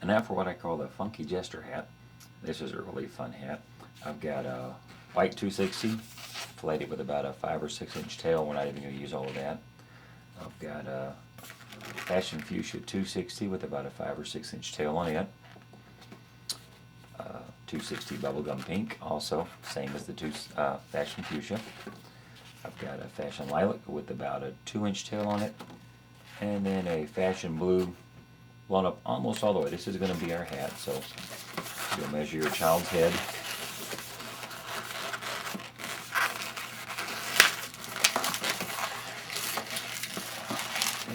Now for what I call the Funky Jester Hat. This is a really fun hat. I've got a white 260, filleted with about a 5 or 6 inch tail. We're not even going to use all of that. I've got a Fashion Fuchsia 260 with about a 5 or 6 inch tail on it. 260 bubblegum pink, also same as the Fashion Fuchsia. I've got a Fashion Lilac with about a 2 inch tail on it, and then a Fashion Blue blown up almost all the way. This is going to be our hat, so you'll measure your child's head.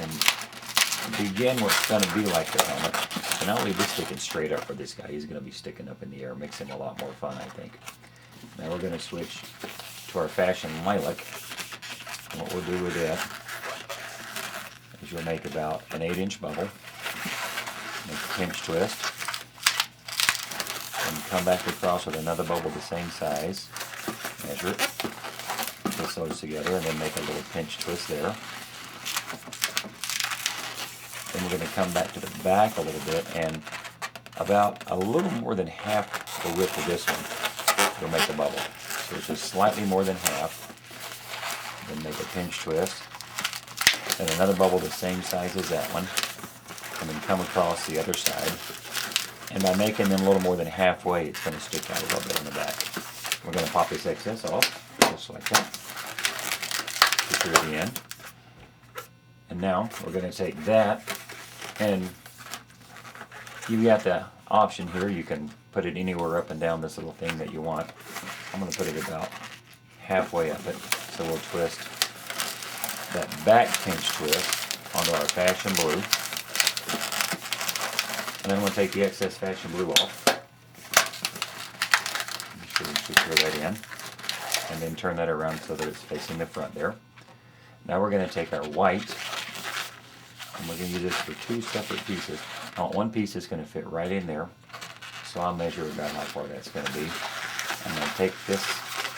And begin what's going to be like the helmet. And not leave this sticking straight up for this guy. He's going to be sticking up in the air, makes him a lot more fun, I think. Now we're going to switch to our Fashion Lilac. And what we'll do with that is you'll make about an 8 inch bubble, make a pinch twist, and come back across with another bubble the same size, measure it, twist those together, and then make a little pinch twist there. Then we're going to come back to the back a little bit, and about a little more than half the width of this one, you'll make the bubble. So it's just slightly more than half. Then make a pinch twist, and another bubble the same size as that one, and then come across the other side. And by making them a little more than halfway, it's going to stick out a little bit on the back. We're going to pop this excess off, just like that. Secure at the end. And now we're going to take that, and you've got the option here. You can put it anywhere up and down this little thing that you want. I'm going to put it about halfway up it. So we'll twist that back pinch twist onto our Fashion Blue. And then we'll take the excess Fashion Blue off. Make sure we secure that in. And then turn that around so that it's facing the front there. Now we're going to take our white, and we're going to use this for 2 separate pieces. Now, one piece is going to fit right in there, so I'll measure about how far that's going to be. I'm going to take this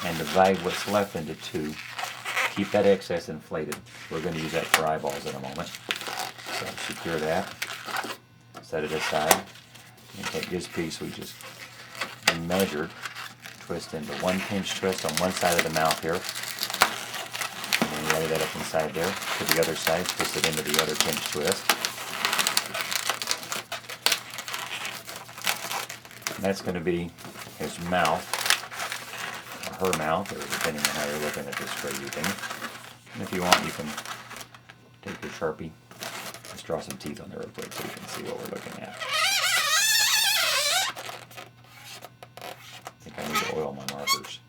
and divide what's left into 2. Keep that excess inflated. We're going to use that for eyeballs in a moment. So secure that, set it aside, and take this piece we just measured, twist into 1 pinch twist on one side of the mouth here. And lay that up inside there. To the other side, twist it into the other pinch twist. And that's going to be his mouth, or her mouth, or depending on how you're looking at this crazy thing. And if you want, you can take your Sharpie, just draw some teeth on there real quick so you can see what we're looking at. I think I need to oil my markers.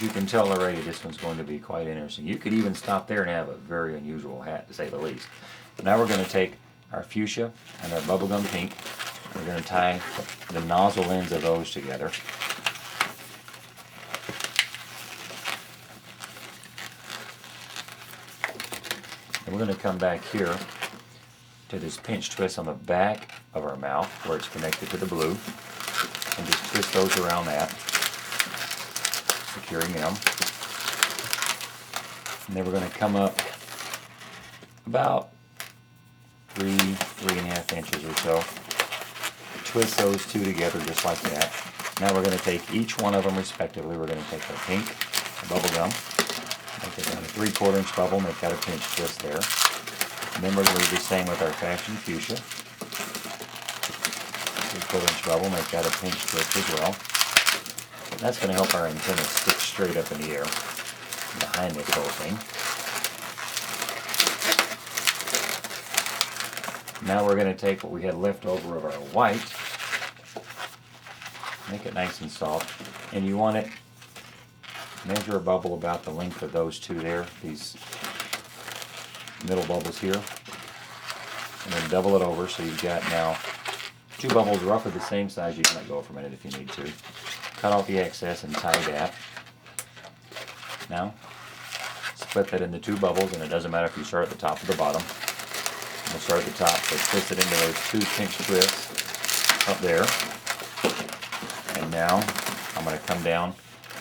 You can tell already this one's going to be quite interesting. You could even stop there and have a very unusual hat, to say the least. Now we're going to take our fuchsia and our bubblegum pink. We're going to tie the nozzle ends of those together. And we're going to come back here to this pinch twist on the back of our mouth where it's connected to the blue, and just twist those around that, securing them. And then we're going to come up about 3.5 inches or so. Twist those 2 together just like that. Now we're going to take each one of them respectively. We're going to take our pink, our bubble gum, make it about a 3/4 inch bubble, make that a pinch twist there. And then we're going to do the same with our Fashion Fuchsia. 3/4 inch bubble, make that a pinch twist as well. That's going to help our antenna stick straight up in the air behind this whole thing. Now we're going to take what we had left over of our white, make it nice and soft, and you want it, measure a bubble about the length of those 2 there, these middle bubbles here, and then double it over so you've got now 2 bubbles roughly the same size. You can let go for a minute if you need to. Cut off the excess and tie that. Now, split that into 2 bubbles, and it doesn't matter if you start at the top or the bottom. We'll start at the top, so twist it into those 2 pinch twists up there. And now, I'm going to come down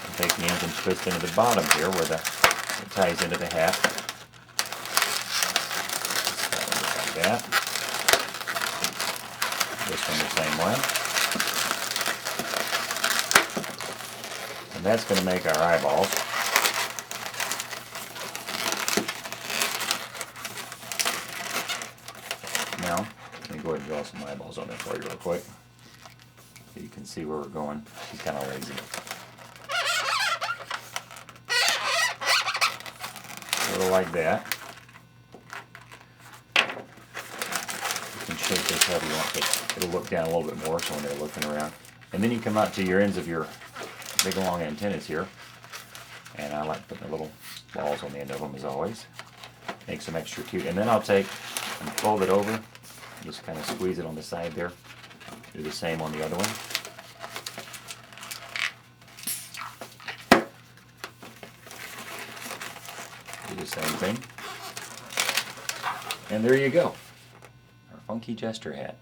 and take the ends and twist into the bottom here where it ties into the hat. that. This one the same way. And that's going to make our eyeballs. Now, let me go ahead and draw some eyeballs on there for you real quick. So you can see where we're going. She's kind of lazy. A little like that. You can shape this however you want, but it'll look down a little bit more so when they're looking around. And then you come out to your ends of your big long antennas here. And I like putting the little balls on the end of them as always. Makes them extra cute. And then I'll take and fold it over. Just kind of squeeze it on the side there. Do the same on the other one. Do the same thing. And there you go. Our Funky Jester Hat.